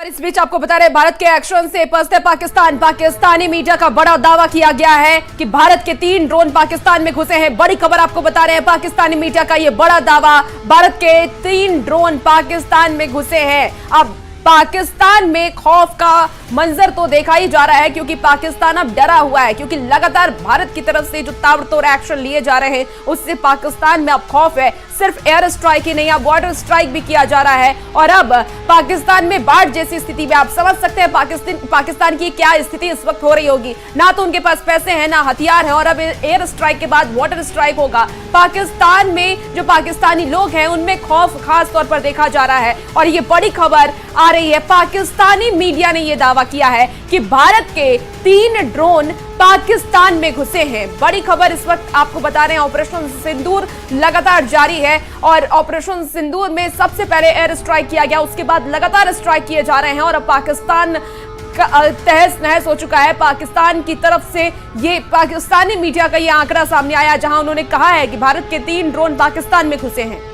इस बीच आपको बता रहे भारत के एक्शन से पछते पाकिस्तानी मीडिया का बड़ा दावा किया गया है कि भारत के 3 ड्रोन पाकिस्तान में घुसे हैं। बड़ी खबर आपको बता रहे हैं, पाकिस्तानी मीडिया का यह बड़ा दावा, भारत के 3 ड्रोन पाकिस्तान में घुसे हैं। अब पाकिस्तान में खौफ का मंजर तो देखा ही जा रहा है, क्योंकि पाकिस्तान अब डरा हुआ है, क्योंकि लगातार भारत की तरफ से जो ताबड़तोड़ एक्शन लिए जा रहे हैं उससे पाकिस्तान में अब खौफ है। सिर्फ एयर स्ट्राइक ही नहीं, अब वाटर स्ट्राइक भी किया जा रहा है। और अब पाकिस्तान में बाढ़ जैसी स्थिति में आप समझ सकते हैं पाकिस्तान की क्या स्थिति इस वक्त हो रही होगी। ना तो उनके पास पैसे हैं, ना हथियार है, और अब एयर स्ट्राइक के बाद वाटर स्ट्राइक होगा। पाकिस्तान में जो पाकिस्तानी लोग हैं उनमें खौफ खास तौर पर देखा जा रहा है। और ये बड़ी खबर आ रही है, पाकिस्तानी मीडिया ने यह दावा किया है कि भारत के 3 ड्रोन पाकिस्तान में घुसे हैं। बड़ी खबर इस वक्त आपको बता रहे हैं, ऑपरेशन सिंदूर लगातार जारी है और ऑपरेशन सिंदूर में सबसे पहले एयर स्ट्राइक किया गया, उसके बाद लगातार स्ट्राइक किए जा रहे हैं और अब पाकिस्तान तहस नहस हो चुका है। पाकिस्तान की तरफ से ये पाकिस्तानी मीडिया का ये आंकड़ा सामने आया, जहां उन्होंने कहा है कि भारत के 3 ड्रोन पाकिस्तान में घुसे हैं।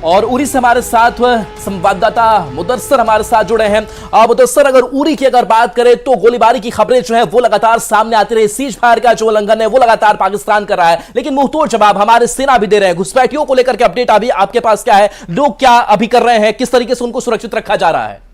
और उरी से हमारे साथ संवाददाता मुदस्सर हमारे साथ जुड़े हैं। मुदस्सर, अगर उरी की बात करें तो गोलीबारी की खबरें जो है वो लगातार सामने आती रही। सीज फायर का जो उल्लंघन है वो लगातार पाकिस्तान कर रहा है, लेकिन मुंहतोड़ जवाब हमारे सेना भी दे रहे हैं। घुसपैठियों को लेकर के अपडेट अभी आपके पास क्या है? लोग क्या अभी कर रहे हैं, किस तरीके से उनको सुरक्षित रखा जा रहा है?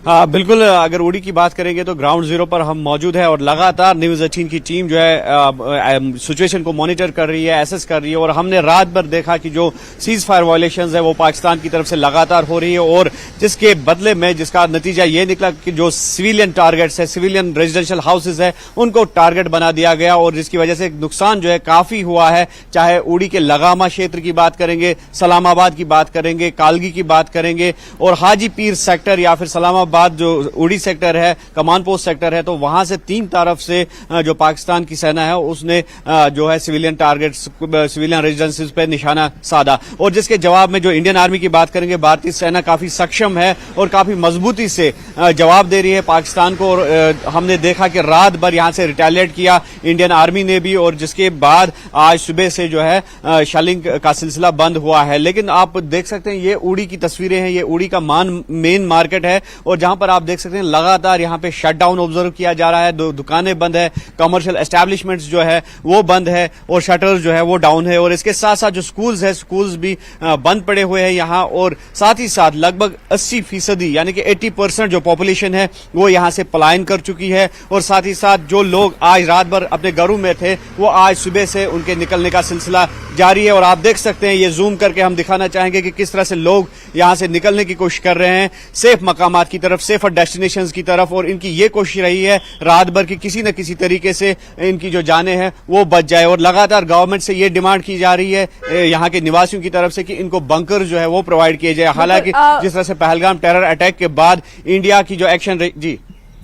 हाँ बिल्कुल, अगर उड़ी की बात करेंगे तो ग्राउंड जीरो पर हम मौजूद है और लगातार न्यूज 18 की टीम जो है सिचुएशन को मॉनिटर कर रही है, एसेस कर रही है। और हमने रात भर देखा कि जो सीज फायर वायलेशंस है वो पाकिस्तान की तरफ से लगातार हो रही है, और जिसके बदले में जिसका नतीजा ये निकला कि जो सिविलियन टारगेट्स है, सिविलियन रेजिडेंशियल हाउसेज है, उनको टारगेट बना दिया गया और जिसकी वजह से नुकसान जो है काफी हुआ है। चाहे उड़ी के लगामा क्षेत्र की बात करेंगे, सलामाबाद की बात करेंगे, कालगी की बात करेंगे और हाजी पीर सेक्टर या फिर सलामाबाद जो उड़ी सेक्टर है, कमान पोस्ट सेक्टर है, तो वहां से 3 तरफ से जो पाकिस्तान की सेना है उसने जो है सिविलियन टारगेट्स, सिविलियन रेजिडेंसीज पे निशाना साधा। और जिसके जवाब में जो इंडियन आर्मी की बात करेंगे, भारतीय सेना काफी सक्षम है और काफी मजबूती से जवाब दे रही है पाकिस्तान को। और हमने देखा कि रात भर यहां से रिटेलिएट किया इंडियन आर्मी ने भी, और जिसके बाद आज सुबह से जो है शेलिंग का सिलसिला बंद हुआ है। लेकिन आप देख सकते हैं ये उड़ी की तस्वीरें हैं, ये उड़ी का मेन मार्केट है और जहां पर आप देख सकते हैं लगातार यहां पे शटडाउन ऑब्जर्व किया जा रहा है। दुकानें बंद है, कमर्शियल एस्टैब्लिशमेंट्स जो है वो बंद है और शटर्स जो है वो डाउन है। और इसके साथ साथ जो स्कूल्स है, स्कूल्स भी बंद पड़े हुए हैं यहां। और साथ ही साथ लगभग 80% यानी कि 80% जो पॉपुलेशन है वो यहां से पलायन कर चुकी है। और साथ ही साथ जो लोग आज रात भर अपने घरों में थे वो आज सुबह से उनके निकलने का सिलसिला जारी है। और आप देख सकते हैं, ये जूम करके हम दिखाना चाहेंगे कि किस तरह से लोग यहां से निकलने की कोशिश कर रहे हैं सेफ मकामात की तरफ, सेफर डेस्टिनेशंस की तरफ। और इनकी ये कोशिश रही है रात भर की किसी न किसी तरीके से इनकी जो जानें हैं वो बच जाए। और लगातार गवर्नमेंट से ये डिमांड की जा रही है यहाँ के निवासियों की तरफ से कि इनको बंकर जो है वो प्रोवाइड किए जाए। हालांकि जिस तरह से पहलगाम टेरर अटैक के बाद इंडिया की जो एक्शन जी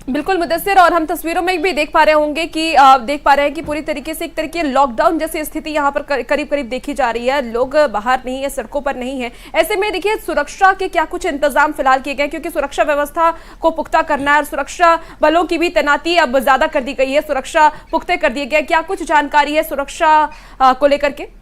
बिल्कुल मुदस्सिर, और हम तस्वीरों में भी देख पा रहे होंगे कि देख पा रहे हैं कि पूरी तरीके से एक तरीके लॉकडाउन जैसी स्थिति यहाँ पर करीब करीब देखी जा रही है। लोग बाहर नहीं है, सड़कों पर नहीं है। ऐसे में देखिए सुरक्षा के क्या कुछ इंतजाम फिलहाल किए गए, क्योंकि सुरक्षा व्यवस्था को पुख्ता करना है और सुरक्षा बलों की भी तैनाती अब ज्यादा कर दी गई है, सुरक्षा पुख्ते कर दिए गए। क्या कुछ जानकारी है सुरक्षा को लेकर के?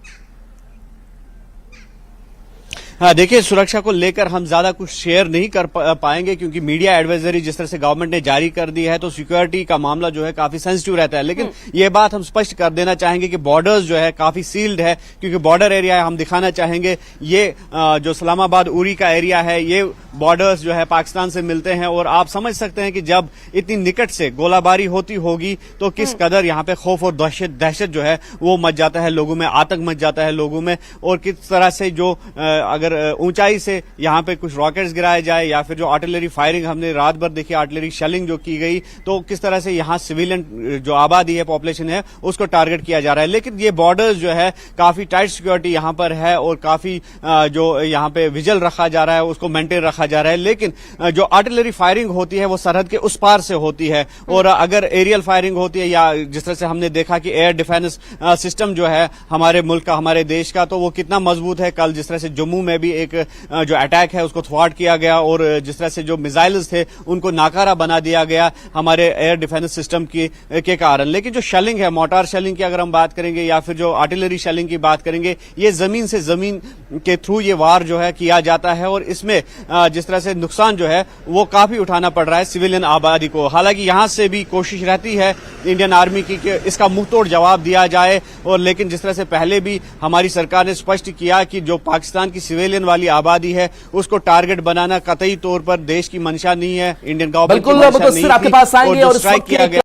हाँ देखिए, सुरक्षा को लेकर हम ज्यादा कुछ शेयर नहीं कर पाएंगे क्योंकि मीडिया एडवाइजरी जिस तरह से गवर्नमेंट ने जारी कर दी है तो सिक्योरिटी का मामला जो है काफी सेंसिटिव रहता है। लेकिन ये बात हम स्पष्ट कर देना चाहेंगे कि बॉर्डर्स जो है काफी सील्ड है, क्योंकि बॉर्डर एरिया है। हम दिखाना चाहेंगे ये जो सलामाबाद उरी का एरिया है, ये बॉर्डर्स जो है पाकिस्तान से मिलते हैं। और आप समझ सकते हैं कि जब इतनी निकट से गोलाबारी होती होगी तो किस कदर यहाँ पे खौफ और दहशत जो है वो मच जाता है लोगों में, आतंक मच जाता है लोगों में। और किस तरह से जो अगर ऊंचाई से यहाँ पे कुछ रॉकेट्स गिराए जाए या फिर जो आर्टिलरी फायरिंग हमने रात भर देखी, आर्टिलरी शेलिंग जो की गई, तो किस तरह से यहाँ सिविलियन जो आबादी है, पॉपुलेशन है, उसको टारगेट किया जा रहा है। लेकिन ये बॉर्डर्स जो है काफी टाइट सिक्योरिटी यहाँ पर है और काफी जो यहाँ पे विजिल रखा जा रहा है उसको मेंटेन रखा जा रहा है। लेकिन जो आर्टिलरी फायरिंग होती है वो सरहद के उस पार से होती है। और अगर एरियल फायरिंग होती है या जिस तरह से हमने देखा कि एयर डिफेंस सिस्टम जो है हमारे मुल्क का, हमारे देश का, तो वो कितना मजबूत है। कल जिस तरह से जम्मू में में भी एक जो अटैक है उसको थ्वार्ट किया गया और जिस तरह से जो मिसाइल्स थे उनको नाकारा बना दिया गया हमारे एयर डिफेंस सिस्टम के कारण। लेकिन जो शेलिंग है, मोर्टार शेलिंग की अगर हम बात करेंगे या फिर जो आर्टिलरी शेलिंग की बात करेंगे, ये जमीन से जमीन के थ्रू ये वार जो है किया जाता है और इसमें जिस तरह से नुकसान जो है वो काफी उठाना पड़ रहा है सिविलियन आबादी को। हालांकि यहां से भी कोशिश रहती है इंडियन आर्मी की कि इसका मुंहतोड़ जवाब दिया जाए, और लेकिन जिस तरह से पहले भी हमारी सरकार ने स्पष्ट किया कि जो पाकिस्तान की सिविलियन वाली आबादी है उसको टारगेट बनाना कतई तौर पर देश की मंशा नहीं है, इंडियन गवर्नमेंट की मंशा नहीं थी, आपके पास आएंगे और स्ट्राइक किया गया।